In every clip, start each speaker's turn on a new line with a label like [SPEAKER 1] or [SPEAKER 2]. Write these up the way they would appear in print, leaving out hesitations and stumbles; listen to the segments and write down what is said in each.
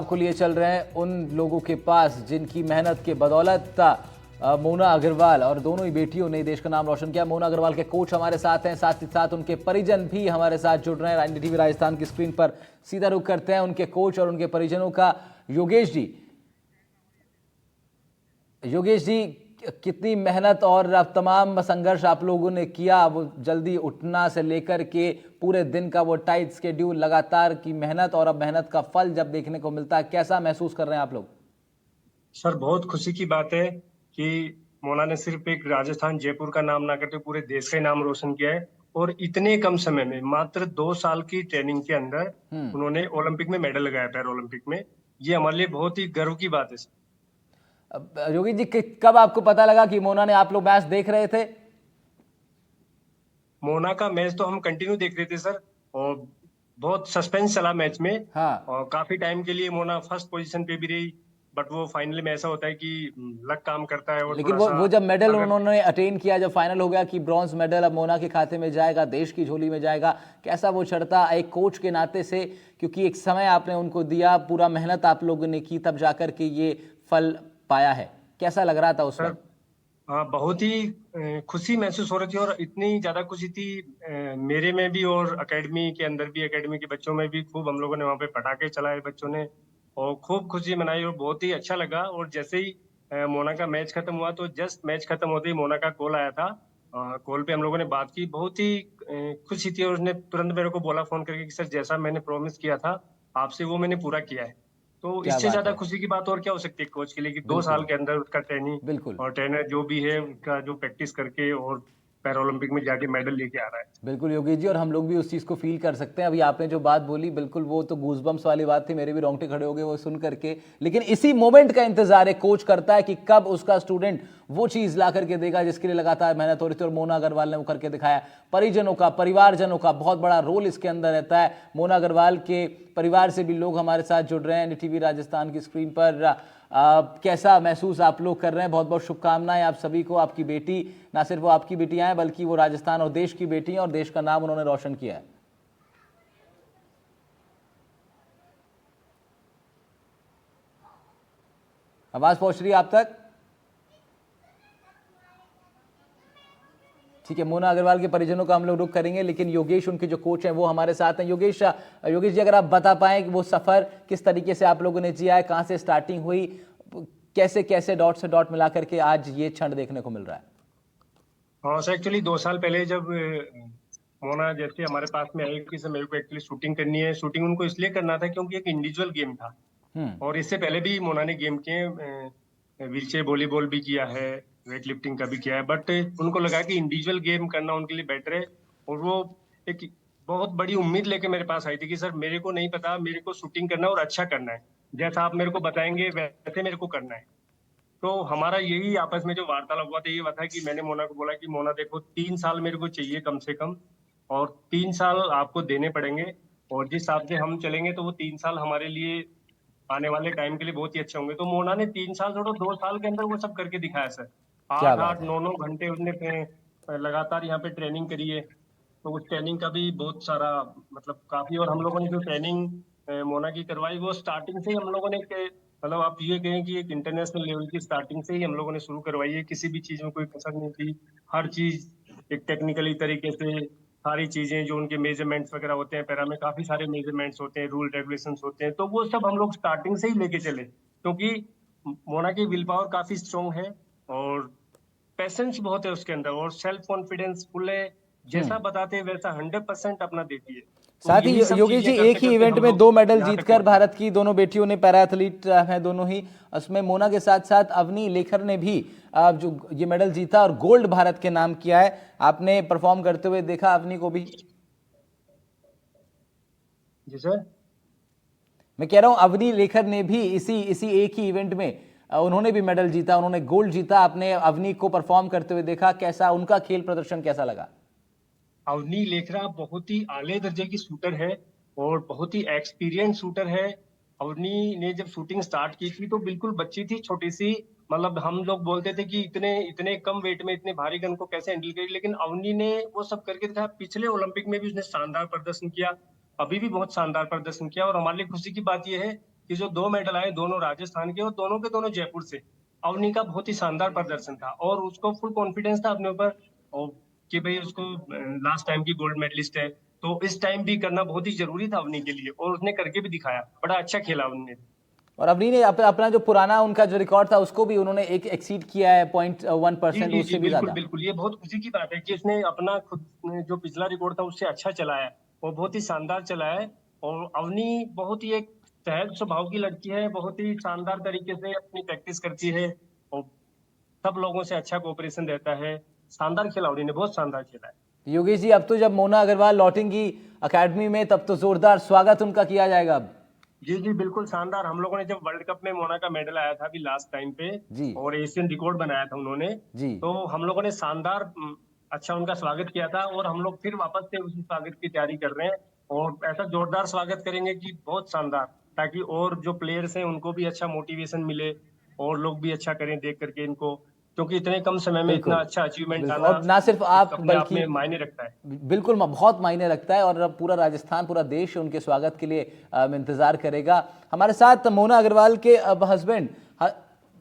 [SPEAKER 1] आपको लिए चल रहे हैं उन लोगों के पास जिनकी मेहनत के बदौलत मोना अग्रवाल और दोनों ही बेटियों ने देश का नाम रोशन किया। मोना अग्रवाल के कोच हमारे साथ हैं, साथ ही साथ उनके परिजन भी हमारे साथ जुड़ रहे हैं। एनडीटीवी राजस्थान की स्क्रीन पर सीधा रुख करते हैं उनके कोच और उनके परिजनों का। योगेश जी, कितनी मेहनत और तमाम संघर्ष आप लोगों ने किया, वो जल्दी उठना से लेकर के पूरे दिन का वो टाइट स्केड्यूल, लगातार की मेहनत और अब मेहनत का फल जब देखने को मिलता है, कैसा महसूस कर रहे हैं आप लोग?
[SPEAKER 2] सर, बहुत खुशी की बात है कि मोना ने सिर्फ एक राजस्थान जयपुर का नाम ना करते पूरे देश का ही नाम रोशन किया है। और इतने कम समय में, मात्र 2 साल की ट्रेनिंग के अंदर उन्होंने ओलंपिक में मेडल लगाया, पैरा ओलंपिक में। ये हमारे लिए बहुत ही गर्व की बात है सर।
[SPEAKER 1] योगी जी, कब आपको पता लगा कि मोना ने, आप लोग मैच देख रहे थे?
[SPEAKER 2] मोना का मैच तो हम कंटिन्यू देख रहे थे सर, और बहुत सस्पेंस चला मैच में।
[SPEAKER 1] हाँ,
[SPEAKER 2] और काफी टाइम के लिए मोना फर्स्ट पोजीशन पे भी रही, बट वो फाइनल में ऐसा होता है कि लक काम करता है और
[SPEAKER 1] लेकिन
[SPEAKER 2] थोड़ा सा
[SPEAKER 1] वो जब मेडल
[SPEAKER 2] अगर
[SPEAKER 1] उन्होंने अटेन किया, जब फाइनल हो गया कि ब्रॉन्ज मेडल अब मोना के खाते में जाएगा, देश की झोली में जाएगा, कैसा वो चढ़ता एक कोच के नाते से? क्योंकि एक समय आपने उनको दिया, पूरा मेहनत आप लोगों ने की, तब जाकर के ये फल पाया है। कैसा लग रहा था उस
[SPEAKER 2] सर,
[SPEAKER 1] वक्त?
[SPEAKER 2] हाँ, बहुत ही खुशी महसूस हो रही थी। और इतनी ज्यादा खुशी थी मेरे में भी, और एकेडमी के अंदर भी, एकेडमी के बच्चों में भी। खूब हम लोगों ने वहाँ पे पटाखे चलाए बच्चों ने, और खूब खुशी मनाई, और बहुत ही अच्छा लगा। और जैसे ही मोना का मैच खत्म हुआ, तो जस्ट मैच खत्म होते ही मोना का कॉल आया था। कॉल पे हम लोगों ने बात की, बहुत ही खुशी थी। और उसने तुरंत मेरे को बोला फोन करके कि सर, जैसा मैंने प्रॉमिस किया था आपसे, वो मैंने पूरा किया है। तो
[SPEAKER 1] क्या
[SPEAKER 2] इससे
[SPEAKER 1] बात
[SPEAKER 2] ज्यादा
[SPEAKER 1] है।
[SPEAKER 2] खुशी की बात और क्या हो सकती है कोच के लिए, कि 2 साल
[SPEAKER 1] बिल्कुल,
[SPEAKER 2] के अंदर उसका ट्रेनिंग
[SPEAKER 1] बिल्कुल।
[SPEAKER 2] और ट्रेनर जो भी है उनका जो प्रैक्टिस करके और पैरालंपिक में जाके मेडल लेके आ रहा है।
[SPEAKER 1] बिल्कुल योगेश जी, और हम लोग भी उस चीज़ को फील कर सकते हैं। अभी आपने जो बात बोली, बिल्कुल वो तो गूजबम्स वाली बात थी, मेरे भी रोंगटे खड़े हो गए वो सुन करके। लेकिन इसी मोमेंट का इंतजार एक कोच करता है कि कब उसका स्टूडेंट वो चीज़ ला करके देगा जिसके लिए लगातार मेहनत हो रही थी, और मोना अग्रवाल ने वो करके दिखाया। परिजनों का, परिवारजनों का बहुत बड़ा रोल इसके अंदर रहता है। मोना अग्रवाल के परिवार से भी लोग हमारे साथ जुड़ रहे हैं एनडीटीवी राजस्थान की स्क्रीन पर। कैसा महसूस आप लोग कर रहे हैं? बहुत बहुत शुभकामनाएं आप सभी को। आपकी बेटी, ना सिर्फ वो आपकी बेटियां हैं, बल्कि वो राजस्थान और देश की बेटी हैं, और देश का नाम उन्होंने रोशन किया है। आवाज पहुंच रही है आप तक? ठीक है, मोना अग्रवाल के परिजनों का हम लोग रुख करेंगे, लेकिन योगेश, उनके जो कोच हैं, वो हमारे साथ हैं। योगेश जी, अगर आप बता पाएं कि वो सफर किस तरीके से आप लोगों ने जिया है, कहां से स्टार्टिंग हुई, कैसे कैसे डॉट से डॉट मिला करके आज ये क्षण देखने को मिल रहा है?
[SPEAKER 2] हाँ सर, एक्चुअली 2 साल पहले जब मोना जैसे हमारे पास में आई कि सर मेरे को एक्चुअली शूटिंग करनी है। शूटिंग उनको इसलिए करना था क्योंकि एक इंडिविजुअल गेम था,
[SPEAKER 1] हम्म।
[SPEAKER 2] और इससे पहले भी मोना ने गेम किए, व्हीलचेयर वॉलीबॉल भी किया है, वेट लिफ्टिंग का भी किया है। बट उनको लगा कि इंडिविजुअल गेम करना उनके लिए बेटर है। और वो एक बहुत बड़ी उम्मीद लेके मेरे पास आई थी कि सर, मेरे को नहीं पता, मेरे को शूटिंग करना है और अच्छा करना है, जैसा आप मेरे को बताएंगे वैसे मेरे को करना है। तो हमारा यही आपस में जो वार्तालाप हुआ था, ये हुआ था कि मैंने मोना को बोला कि मोना देखो, 3 साल मेरे को चाहिए कम से कम, और 3 साल आपको देने पड़ेंगे। और जिस हिसाब से हम चलेंगे तो वो 3 साल हमारे लिए आने वाले टाइम के लिए बहुत ही अच्छे होंगे। तो मोना ने 3 साल छोड़ो, 2 साल के अंदर वो सब करके दिखाया सर।
[SPEAKER 1] क्या
[SPEAKER 2] आठ
[SPEAKER 1] बात
[SPEAKER 2] आठ
[SPEAKER 1] है।
[SPEAKER 2] 9 9 घंटे उसने लगातार यहाँ पे ट्रेनिंग करी है। तो उस ट्रेनिंग का भी बहुत सारा, मतलब काफी। और हम लोगों ने जो ट्रेनिंग मोना की करवाई, वो स्टार्टिंग से ही हम लोगों ने मतलब आप ये कहें कि एक इंटरनेशनल लेवल की स्टार्टिंग से ही हम लोगों ने शुरू करवाई है। किसी भी चीज में कोई कसर नहीं थी। हर चीज एक टेक्निकली तरीके से, सारी चीजें जो उनके मेजरमेंट्स वगैरह होते हैं, पैरा में काफी सारे मेजरमेंट्स होते हैं, रूल रेगुलेशंस होते हैं, तो वो सब हम लोग स्टार्टिंग से ही लेके चले। क्योंकि मोना की विल पावर काफी स्ट्रांग है, और पेशेंस बहुत है उसके अंदर, और सेल्फ कॉन्फिडेंस फुल है। जैसा
[SPEAKER 1] हम्म।
[SPEAKER 2] बताते हैं वैसा 100% अपना देती है। तो
[SPEAKER 1] साथ ही
[SPEAKER 2] यही सब
[SPEAKER 1] योगेश जी,
[SPEAKER 2] चीजें
[SPEAKER 1] एक
[SPEAKER 2] करते
[SPEAKER 1] ही
[SPEAKER 2] करते
[SPEAKER 1] इवेंट
[SPEAKER 2] हम
[SPEAKER 1] में
[SPEAKER 2] लोग
[SPEAKER 1] 2 मेडल
[SPEAKER 2] यहाँ तक
[SPEAKER 1] जीतकर
[SPEAKER 2] पहुंचे।
[SPEAKER 1] भारत की दोनों बेटियों ने, पैरा एथलीट हैं दोनों ही, उसमें मोना के साथ साथ अवनी लेखर ने भी जो ये मेडल जीता और गोल्ड भारत के नाम किया है। आपने परफॉर्म करते हुए देखा अवनी को भी?
[SPEAKER 2] जी सर।
[SPEAKER 1] मैं कह रहा हूं, अवनी लेखर ने भी इसी इसी एक ही इवेंट में उन्होंने भी मेडल जीता, उन्होंने गोल्ड जीता। आपने अवनी को परफॉर्म करते हुए देखा, कैसा उनका खेल प्रदर्शन कैसा लगा?
[SPEAKER 2] अवनी लेखरा बहुत ही आले दर्जे की शूटर है, और बहुत ही एक्सपीरियंस शूटर है। अवनी ने जब शूटिंग स्टार्ट की थी तो बिल्कुल बच्ची थी, छोटी सी। मतलब हम लोग बोलते थे कि इतने इतने कम वेट में इतने भारी गन को कैसे हैंडल करी, लेकिन अवनी ने वो सब करके दिखाया। पिछले ओलंपिक में भी उसने शानदार प्रदर्शन किया, अभी भी बहुत शानदार प्रदर्शन किया। और हमारे लिए खुशी की बात यह है कि जो 2 मेडल आए दोनों राजस्थान के और दोनों जयपुर से। अवनी का बहुत ही शानदार प्रदर्शन था और उसको फुल कॉन्फिडेंस था अपने ऊपर और कि भाई उसको लास्ट टाइम की गोल्ड मेडलिस्ट है, तो इस टाइम भी करना बहुत ही जरूरी था अवनी के लिए और उसने करके भी दिखाया। बड़ा अच्छा खेला उन्होंने।
[SPEAKER 1] और अवनी ने अपना जो पुराना उनका जो रिकॉर्ड था उसको भी उन्होंने एक एक्सीड किया है, 0.1%
[SPEAKER 2] जी,
[SPEAKER 1] उससे भी
[SPEAKER 2] बिल्कुल,
[SPEAKER 1] ज्यादा।
[SPEAKER 2] बिल्कुल। ये बहुत खुशी की बात है कि उसने अपना खुद जो पिछला रिकॉर्ड था उससे अच्छा चलाया और बहुत ही शानदार चलाया है। और अवनी बहुत ही एक सहज स्वभाव की लड़की है, बहुत ही शानदार तरीके से अपनी प्रैक्टिस करती है और सब लोगों से अच्छा कोऑपरेशन रहता है। शानदार खेला अवनी ने, बहुत शानदार खेला है।
[SPEAKER 1] योगेश जी, अब तो जब मोना अग्रवाल लौटेंगी अकेडमी में तब तो जोरदार स्वागत उनका किया जाएगा अब।
[SPEAKER 2] जी, जी, बिल्कुल शानदार। हम लोगों ने जब वर्ल्ड कप में मोना का मेडल आया था अभी लास्ट टाइम पे
[SPEAKER 1] जी
[SPEAKER 2] और एशियन रिकॉर्ड बनाया था उन्होंने,
[SPEAKER 1] जी।
[SPEAKER 2] तो हम लोगों ने शानदार अच्छा उनका स्वागत किया था और हम लोग फिर वापस से उसी स्वागत की तैयारी कर रहे हैं और ऐसा जोरदार स्वागत करेंगे कि बहुत शानदार, ताकि और जो प्लेयर्स हैं उनको भी अच्छा मोटिवेशन मिले और लोग भी अच्छा करें देख करके इनको, क्योंकि इतने कम समय में इतना
[SPEAKER 1] बिल्कुल
[SPEAKER 2] अच्छा अचीवमेंट
[SPEAKER 1] बिल्कुल,
[SPEAKER 2] आना
[SPEAKER 1] और ना सिर्फ
[SPEAKER 2] एक
[SPEAKER 1] आप
[SPEAKER 2] अपने आप
[SPEAKER 1] बल्कि
[SPEAKER 2] में मायने रखता है।
[SPEAKER 1] बिल्कुल बहुत मायने रखता है, और अब पूरा राजस्थान, पूरा देश उनके स्वागत के लिए इंतजार करेगा। हमारे साथ मोना अग्रवाल के अब हस्बैंड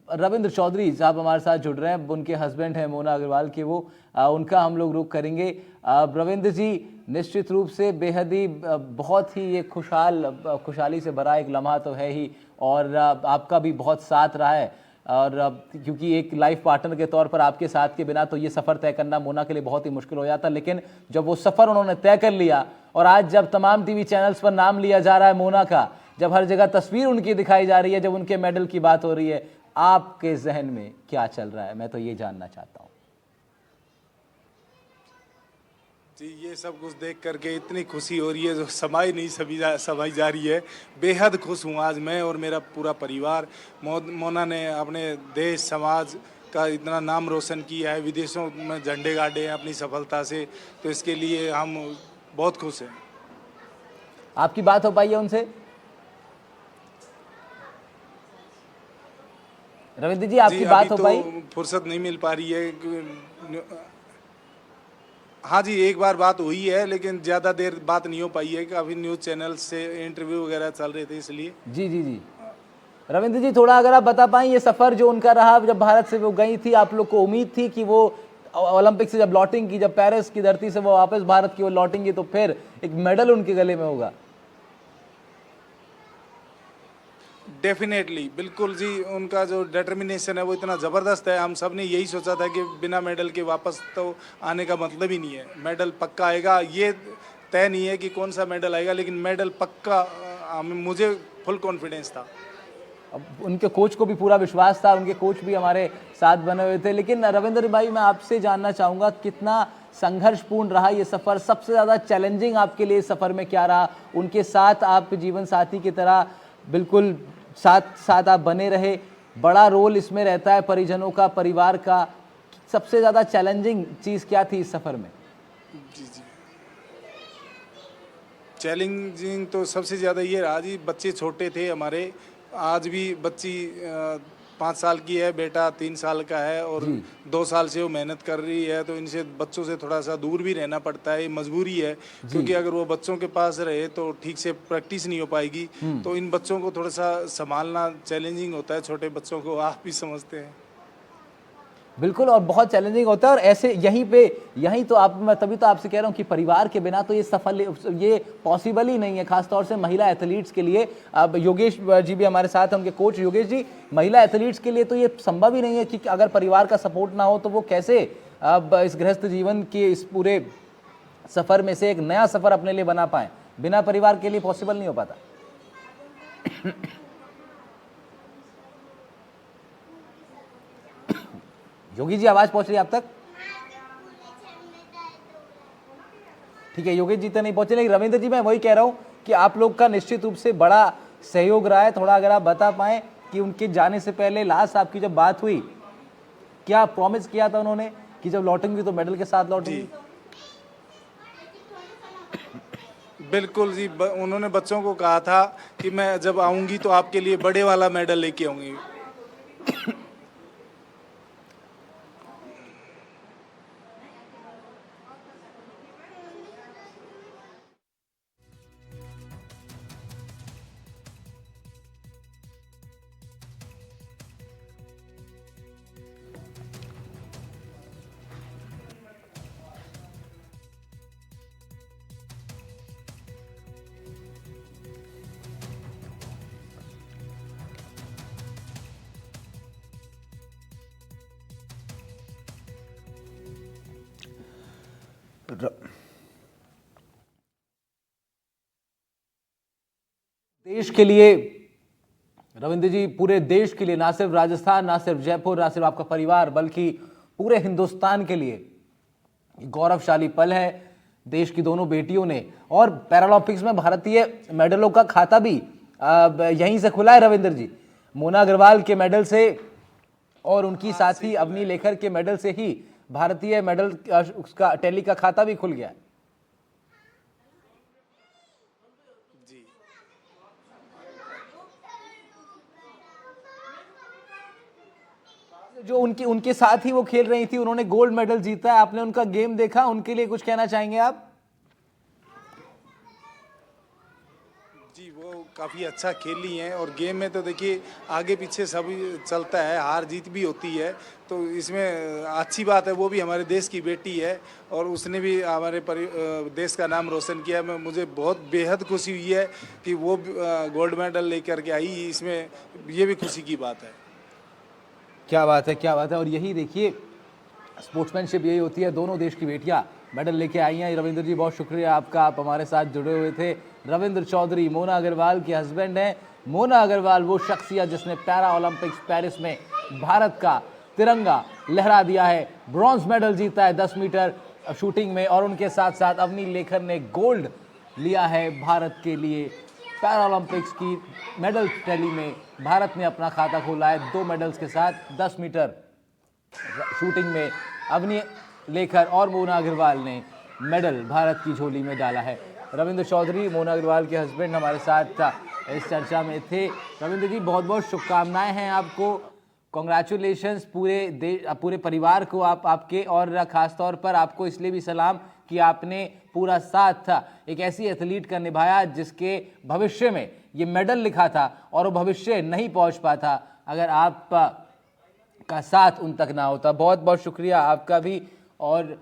[SPEAKER 1] रविंद्र चौधरी साहब हमारे साथ जुड़ रहे हैं। उनके हस्बैंड हैं मोना अग्रवाल के, वो उनका हम लोग रुख करेंगे। रविंद्र जी, निश्चित रूप से बेहद ही बहुत ही ये खुशहाली से भरा एक लम्हा तो है ही, और आपका भी बहुत साथ रहा है। और क्योंकि एक लाइफ पार्टनर के तौर पर आपके साथ के बिना तो ये सफ़र तय करना मोना के लिए बहुत ही मुश्किल हो जाता, लेकिन जब वो सफ़र उन्होंने तय कर लिया और आज जब तमाम टीवी चैनल्स पर नाम लिया जा रहा है मोना का, जब हर जगह तस्वीर उनकी दिखाई जा रही है, जब उनके मेडल की बात हो रही है, आपके जहन में क्या चल रहा है? मैं तो ये जानना चाहता हूँ।
[SPEAKER 3] जी, ये सब कुछ देख करके इतनी खुशी हो रही है जो समाई नहीं समाई जा रही है। बेहद खुश हूँ आज मैं और मेरा पूरा परिवार। मोना ने अपने देश समाज का इतना नाम रोशन किया है, विदेशों में झंडे गाड़े हैं अपनी सफलता से, तो इसके लिए हम बहुत खुश हैं।
[SPEAKER 1] आपकी बात हो पाई है उनसे? रविंद्र जी, आपकी
[SPEAKER 3] जी, अभी
[SPEAKER 1] बात हो
[SPEAKER 3] तो
[SPEAKER 1] पाई?
[SPEAKER 3] फुर्सत नहीं मिल पा रही है। हाँ जी, एक बार बात हुई है लेकिन ज़्यादा देर बात नहीं हो पाई है कि अभी न्यूज़ चैनल से इंटरव्यू वगैरह चल रहे थे इसलिए।
[SPEAKER 1] जी जी जी। रविंद्र जी, थोड़ा अगर आप बता पाएं ये सफ़र जो उनका रहा, जब भारत से वो गई थी, आप लोग को उम्मीद थी कि वो ओलंपिक से जब लौटेंगी, जब पेरिस की धरती से वो वापस भारत की ओर लौटेंगी तो फिर एक मेडल उनके गले में होगा?
[SPEAKER 3] डेफिनेटली, बिल्कुल जी, उनका जो डिटर्मिनेशन है वो इतना ज़बरदस्त है। हम सब ने यही सोचा था कि बिना मेडल के वापस तो आने का मतलब ही नहीं है। मेडल पक्का आएगा, ये तय नहीं है कि कौन सा मेडल आएगा, लेकिन मेडल पक्का मुझे फुल कॉन्फिडेंस था।
[SPEAKER 1] अब उनके कोच को भी पूरा विश्वास था, उनके कोच भी हमारे साथ बने हुए थे। लेकिन रविंद्र भाई, मैं आपसे जानना चाहूँगा कितना संघर्षपूर्ण रहा ये सफ़र? सबसे ज़्यादा चैलेंजिंग आपके लिए इस सफ़र में क्या रहा? उनके साथ आप जीवन साथी की तरह बिल्कुल साथ साथ आप बने रहे, बड़ा रोल इसमें रहता है परिजनों का, परिवार का। सबसे ज़्यादा चैलेंजिंग चीज़ क्या थी इस सफ़र में?
[SPEAKER 3] जी जी, चैलेंजिंग तो सबसे ज़्यादा ये रहा जी, बच्चे छोटे थे हमारे। आज भी बच्ची 5 साल की है, बेटा 3 साल का है और
[SPEAKER 1] जी
[SPEAKER 3] 2 साल से वो मेहनत कर रही है, तो इनसे बच्चों से थोड़ा सा दूर भी रहना पड़ता है, ये मजबूरी है।
[SPEAKER 1] जी।
[SPEAKER 3] क्योंकि अगर वो बच्चों के पास रहे तो ठीक से प्रैक्टिस नहीं हो पाएगी, तो इन बच्चों को थोड़ा सा संभालना चैलेंजिंग होता है, छोटे बच्चों को, आप भी समझते हैं।
[SPEAKER 1] बिल्कुल, और बहुत चैलेंजिंग होता है। और ऐसे यहीं तो आप, मैं तभी तो आपसे कह रहा हूं कि परिवार के बिना तो ये सफल, ये पॉसिबल ही नहीं है, खासतौर से महिला एथलीट्स के लिए। अब योगेश जी भी हमारे साथ हैं, उनके कोच। योगेश जी, महिला एथलीट्स के लिए तो ये संभव ही नहीं है कि अगर परिवार का सपोर्ट ना हो तो वो कैसे अब इस गृहस्थ जीवन के इस पूरे सफर में से एक नया सफर अपने लिए बना पाए। बिना परिवार के लिए पॉसिबल नहीं हो पाता। योगी जी, आवाज पहुंच रही है आप तक? ठीक है, योगेश जी तो नहीं पहुंचे, लेकिन रविंद्र जी, मैं वही कह रहा हूं कि आप लोग का निश्चित रूप से बड़ा सहयोग रहा है। थोड़ा अगर आप बता पाएं कि उनके जाने से पहले लास्ट आपकी जब बात हुई, क्या प्रॉमिस किया था उन्होंने कि जब लौटेंगी तो मेडल के साथ लौटेंगी?
[SPEAKER 3] बिल्कुल जी, उन्होंने बच्चों को कहा था कि मैं जब आऊँगी तो आपके लिए बड़े वाला मेडल लेके आऊँगी।
[SPEAKER 1] देश के लिए रविंद्र जी, पूरे देश के लिए, ना सिर्फ राजस्थान, ना सिर्फ जयपुर, ना सिर्फ आपका परिवार, बल्कि पूरे हिंदुस्तान के लिए गौरवशाली पल है। देश की दोनों बेटियों ने, और पैरालंपिक्स में भारतीय मेडलों का खाता भी यहीं से खुला है रविंद्र जी। मोना अग्रवाल के मेडल से और उनकी साथी अवनी लेखर के मेडल से ही भारतीय मेडल उसका टैली का खाता भी खुल गया है। जो उनके साथ ही वो खेल रही थी, उन्होंने गोल्ड मेडल जीता है, आपने उनका गेम देखा, उनके लिए कुछ कहना चाहेंगे आप?
[SPEAKER 3] जी, वो काफ़ी अच्छा खेली हैं, और गेम में तो देखिए आगे पीछे सब चलता है, हार जीत भी होती है, तो इसमें अच्छी बात है। वो भी हमारे देश की बेटी है और उसने भी हमारे देश का नाम रोशन किया। मुझे बहुत बेहद खुशी हुई है कि वो गोल्ड मेडल लेकर के आई, इसमें ये भी खुशी की बात है।
[SPEAKER 1] क्या बात है, क्या बात है। और यही देखिए, स्पोर्ट्समैनशिप यही होती है। दोनों देश की बेटियां मेडल लेके आई हैं। रविंद्र जी, बहुत शुक्रिया आपका, आप हमारे साथ जुड़े हुए थे। रविंद्र चौधरी मोना अग्रवाल के हस्बैंड हैं। मोना अग्रवाल वो शख्सियत जिसने पैरा ओलंपिक्स पेरिस में भारत का तिरंगा लहरा दिया है, ब्रॉन्ज मेडल जीता है 10 मीटर शूटिंग में, और उनके साथ साथ अवनी लेखर ने गोल्ड लिया है भारत के लिए। पैरा ओलंपिक्स की मेडल टैली में भारत ने अपना खाता खोला है 2 मेडल्स के साथ। 10 मीटर शूटिंग में अवनी लेखर और मोना अग्रवाल ने मेडल भारत की झोली में डाला है। रविंद्र चौधरी, मोना अग्रवाल के हस्बैंड, हमारे साथ इस चर्चा में थे। रविंद्र जी, बहुत बहुत शुभकामनाएं हैं आपको, कॉन्ग्रेचुलेशंस पूरे परिवार को, आपके, और खास तौर पर आपको इसलिए भी सलाम कि आपने पूरा साथ था एक ऐसी एथलीट का निभाया जिसके भविष्य में ये मेडल लिखा था, और वो भविष्य नहीं पहुंच पाता अगर आप का साथ उन तक ना होता। बहुत बहुत शुक्रिया आपका भी। और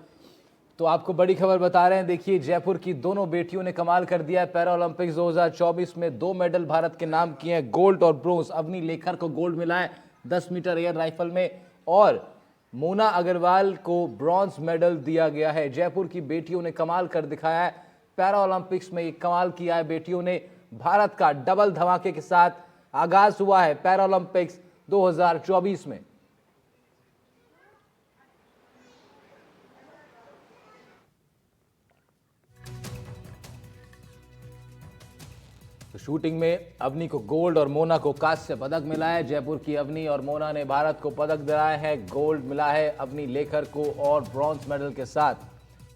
[SPEAKER 1] तो आपको बड़ी खबर बता रहे हैं, देखिए जयपुर की दोनों बेटियों ने कमाल कर दिया है। पैरा ओलंपिक्स 2024 में 2 मेडल भारत के नाम किए हैं, गोल्ड और ब्रोंज। अवनी लेखर को गोल्ड मिला है 10 मीटर एयर राइफल में, और मोना अग्रवाल को ब्रॉन्ज मेडल दिया गया है। जयपुर की बेटियों ने कमाल कर दिखाया है। पैरा ओलंपिक्स में ये कमाल किया है बेटियों ने। भारत का डबल धमाके के साथ आगाज हुआ है पैरा ओलंपिक्स 2024 में। शूटिंग में अवनी को गोल्ड और मोना को कांस्य पदक मिला है। जयपुर की अवनी और मोना ने भारत को पदक दिलाया है। गोल्ड मिला है अवनी लेखर को, और ब्रॉन्ज मेडल के साथ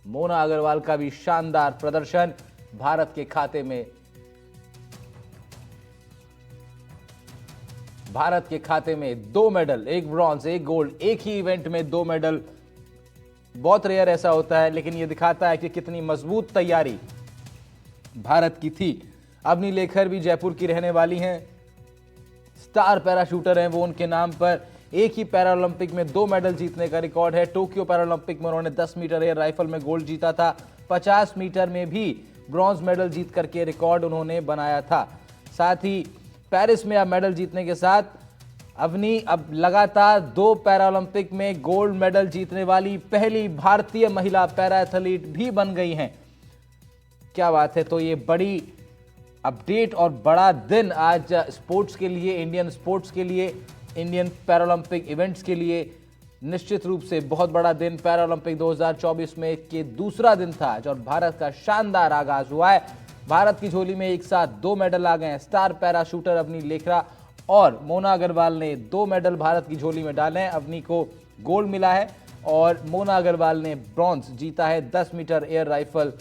[SPEAKER 1] मोना अग्रवाल का भी शानदार प्रदर्शन भारत के खाते में। भारत के खाते में 2 मेडल, 1 ब्रॉन्ज 1 गोल्ड, एक ही इवेंट में 2 मेडल। बहुत रेयर ऐसा होता है, लेकिन यह दिखाता है कि कितनी मजबूत तैयारी भारत की थी। अवनी लेखर भी जयपुर की रहने वाली हैं, स्टार पैराशूटर हैं वो। उनके नाम पर एक ही पैरा ओलंपिक में 2 मेडल जीतने का रिकॉर्ड है। टोक्यो पैरा ओलंपिक में उन्होंने 10 मीटर एयर राइफल में गोल्ड जीता था। 50 मीटर में भी ब्रॉन्ज मेडल जीत करके रिकॉर्ड उन्होंने बनाया था। साथ ही पेरिस में अब मेडल जीतने के साथ अवनी अब लगातार 2 पैरा ओलंपिक में गोल्ड मेडल जीतने वाली पहली भारतीय महिला पैरा एथलीट भी बन गई हैं। क्या बात है। तो ये बड़ी अपडेट और बड़ा दिन आज स्पोर्ट्स के लिए, इंडियन स्पोर्ट्स के लिए, इंडियन पैरालंपिक इवेंट्स के लिए निश्चित रूप से बहुत बड़ा दिन पैरालंपिक 2024 में के दूसरा दिन था, और भारत का शानदार आगाज हुआ है। भारत की झोली में एक साथ 2 मेडल आ गए हैं। स्टार पैराशूटर अवनी लेखरा और मोना अग्रवाल ने 2 मेडल भारत की झोली में डाले हैं। अवनी को गोल्ड मिला है और मोना अग्रवाल ने ब्रॉन्ज जीता है 10 metre air rifle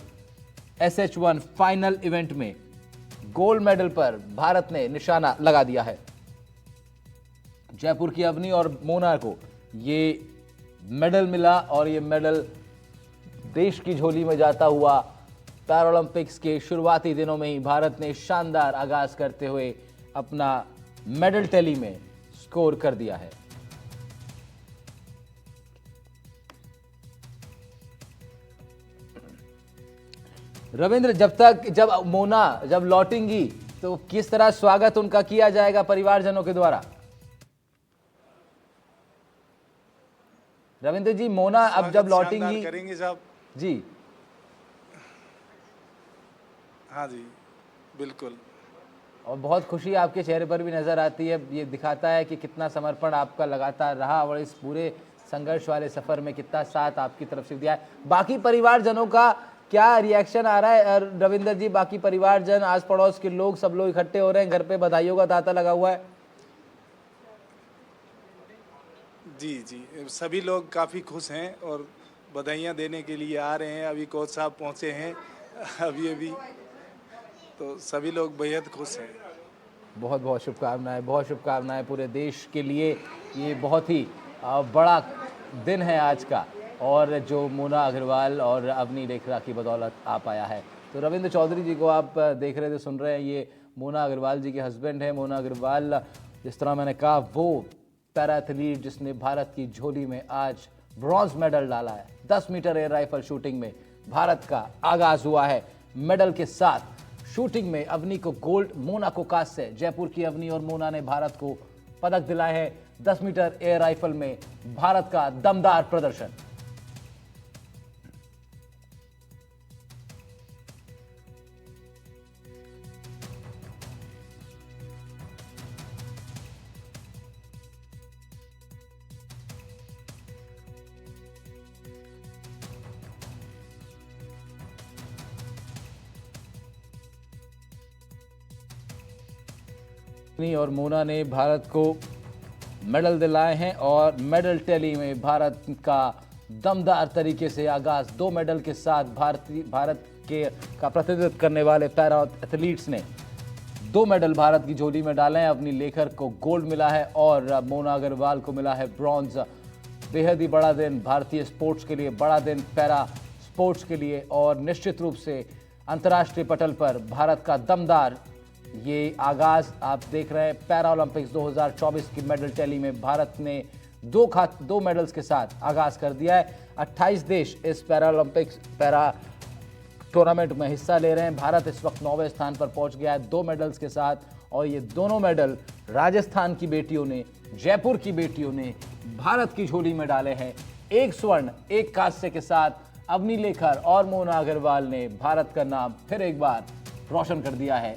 [SPEAKER 1] SH1 final event में। गोल्ड मेडल पर भारत ने निशाना लगा दिया है। जयपुर की अवनी और मोना को ये मेडल मिला, और ये मेडल देश की झोली में जाता हुआ पैरालंपिक्स के शुरुआती दिनों में ही भारत ने शानदार आगाज करते हुए अपना मेडल टैली में स्कोर कर दिया है। रविंद्र, जब मोना लौटेंगी तो किस तरह स्वागत उनका किया जाएगा परिवारजनों के द्वारा? रविंद्र जी, मोना अब जब लौटेंगी
[SPEAKER 3] करेंगे साहब
[SPEAKER 1] जी,
[SPEAKER 3] हाँ जी, बिल्कुल।
[SPEAKER 1] और बहुत खुशी आपके चेहरे पर भी नज़र आती है। ये दिखाता है कि कितना समर्पण आपका लगातार रहा और इस पूरे संघर्ष वाले सफ़र में कितना साथ आपकी तरफ से दिया है। बाकी परिवारजनों का क्या रिएक्शन आ रहा है रविंदर जी? बाकी परिवारजन, आस पड़ोस के लोग, सब लोग इकट्ठे हो रहे हैं, घर पे बधाइयों का तांता लगा हुआ है।
[SPEAKER 3] जी, जी। सभी लोग काफ़ी खुश हैं और बधाइयाँ देने के लिए आ रहे हैं। अभी कोच साहब पहुँचे हैं अभी-अभी, तो सभी लोग बेहद खुश हैं।
[SPEAKER 1] बहुत बहुत शुभकामनाएं, बहुत शुभकामनाएं पूरे देश के लिए। ये बहुत ही बड़ा दिन है आज का, और जो मोना अग्रवाल और अवनी लेखरा की बदौलत आ पाया है। तो रविंद्र चौधरी जी को आप देख रहे थे, सुन रहे हैं, ये मोना अग्रवाल जी के हस्बैंड है। मोना अग्रवाल, जिस तरह मैंने कहा, वो पैरा एथलीट जिसने भारत की झोली में आज ब्रॉन्ज मेडल डाला है। 10 मीटर एयर राइफल शूटिंग में भारत का आगाज हुआ है मेडल के साथ। शूटिंग में अवनी को गोल्ड, मोना को कांस्य। जयपुर की अवनी और मोना ने भारत को पदक दिलाए हैं। 10 मीटर एयर राइफल में भारत का दमदार प्रदर्शन। और मोना ने भारत को मेडल दिलाए हैं और मेडल टैली में भारत का दमदार तरीके से आगाज। 2 मेडल के साथ भारत के का प्रतिनिधित्व करने वाले पैरा एथलीट्स ने 2 मेडल भारत की झोली में डाले हैं। अपनी लेखर को गोल्ड मिला है और मोना अग्रवाल को मिला है ब्रॉन्ज। बेहद ही बड़ा दिन भारतीय स्पोर्ट्स के लिए, बड़ा दिन पैरा स्पोर्ट्स के लिए, और निश्चित रूप से अंतर्राष्ट्रीय पटल पर भारत का दमदार ये आगाज आप देख रहे हैं। पैरा ओलंपिक्स 2024 की मेडल टैली में भारत ने 2 मेडल्स के साथ आगाज कर दिया है। 28 देश इस पैरा ओलंपिक्स पैरा टूर्नामेंट में हिस्सा ले रहे हैं। भारत इस वक्त 9वें स्थान पर पहुंच गया है 2 मेडल्स के साथ, और ये दोनों मेडल राजस्थान की बेटियों ने, जयपुर की बेटियों ने भारत की झोली में डाले हैं। 1 स्वर्ण 1 कांस्य के साथ अवनी लेखर और मोना अग्रवाल ने भारत का नाम फिर एक बार रोशन कर दिया है।